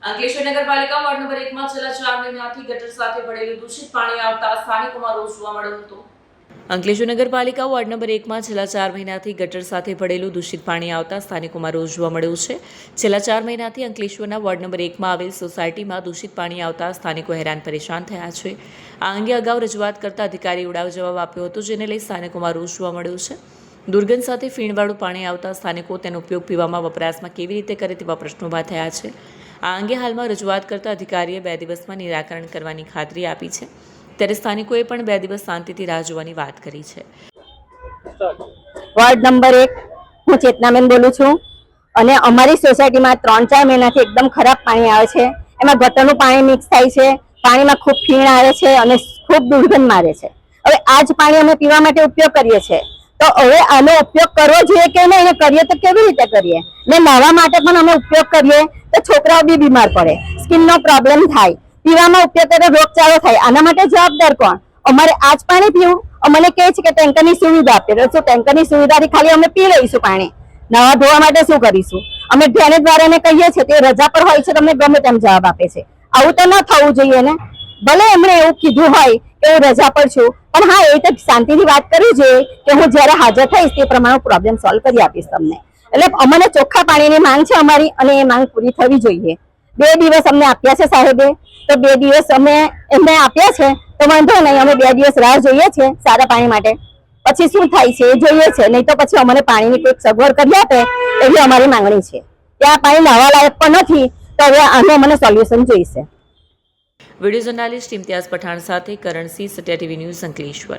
અંકલેશ્વર નગરપાલિકા ward number 1 માં છેલ્લા 4 મહિનાથી ગટર સાથે ભરેલું દૂષિત પાણી આવતા સ્થાનિકોમાં રોષ જોવા મળ્યો હતો। અંકલેશ્વર નગરપાલિકા વોર્ડ નંબર 1 માં છેલ્લા 4 મહિનાથી ગટર સાથે ભરેલું દૂષિત પાણી આવતા સ્થાનિકોમાં રોષ જોવા મળ્યો છે। છેલ્લા 4 મહિનાથી અંકલેશ્વરના વોર્ડ નંબર 1 માં આવેલ સોસાયટીમાં દૂષિત પાણી આવતા સ્થાનિકો હેરાન પરેશાન થયા છે। આ અંગે અગાઉ રજૂઆત કરતા અધિકારીએ ઉડાવ જવાબ આપ્યો હતો, જેને લઈ સ્થાનિકોમાં રોષ જોવા મળ્યો છે। દુર્ગંધ સાથે ફીણવાળું પાણી આવતા સ્થાનિકો તેનો ઉપયોગ પીવામાં વપરાશમાં કેવી રીતે કરે તેવા પ્રશ્નો ઊભા થયા છે। આ અંગે હાલમાં રજૂઆત કરતા અધિકારીએ 2 દિવસમાં નિરાકરણ કરવાની ખાતરી આપી છે, ત્યારે સ્થાનિકોએ પણ 2 દિવસ શાંતિથી રાહ જોવાની વાત કરી છે। વોર્ડ નંબર 1 હું ચેતનાબેન બોલું છું અને અમારી સોસાયટીમાં 3-4 મહિનાથી એકદમ ખરાબ પાણી આવે છે। એમાં ગટરનું પાણી મિક્સ થાય છે, પાણીમાં ખૂબ ફીણ આવે છે અને ખૂબ દુર્ગંધ મારે છે। હવે આ જ પાણી અમે પીવા માટે ઉપયોગ કરીએ છીએ, તો હવે આનો ઉપયોગ કરવો જોઈએ કે નહીં, કરીએ તો કેવી રીતે કરીએ? ને નાહવા માટે પણ અમે ઉપયોગ કરીએ તો છોકરાઓ બી બીમાર પડે, સ્કિનનો પ્રોબ્લેમ થાય, પીવામાં ઉપયોગ કરે તો રોગચાળો થાય। આના માટે જવાબદાર કોણ? અમારે આ જ પાણી પીવું? અમને કહે છે કે ટેન્કરની સુવિધા આપે, તો શું ટેન્કરની સુવિધાથી ખાલી અમે પી લઈશું પાણી? નાવા ધોવા માટે શું કરીશું? અમે ડ્રેનેજવાળાને કહીએ છીએ તે રજા પર હોય છે, તમને ગમે તેમ જવાબ આપે છે। આવું તો ન થવું જોઈએ ને। ભલે એમણે એવું કીધું હોય કે હું રજા પર છું, પણ હા, એ તો શાંતિથી વાત કરવી જોઈએ કે હું જ્યારે હાજર થઈશ તે પ્રમાણે પ્રોબ્લેમ સોલ્વ કરી આપીશ તમને। એટલે અમને ચોખ્ખા પાણીની માંગ છે અમારી, અને એ માંગ પૂરી થવી જોઈએ। 2 દિવસ અમને આપ્યા છે સાહેબે, તો 2 દિવસ અમે એમને આપ્યા છે, તો વાંધો નહીં, અમે 2 દિવસ રાહ જોઈએ છે સારા પાણી માટે। પછી શું થાય છે એ જોઈએ છે, નહીં તો પછી અમને પાણીની કોઈ સગવડ કરી આપે એવી અમારી માંગણી છે। ત્યાં પાણી નાહવા લાયક પણ નથી, તો હવે આનું અમને સોલ્યુશન જોઈશે। વિડીયો જર્નાલિસ્ટ ઇમ્તિયાઝ પઠાણ સાથે કરણસિંહ, સત્યા ટીવી ન્યૂઝ, અંકલેશ્વર।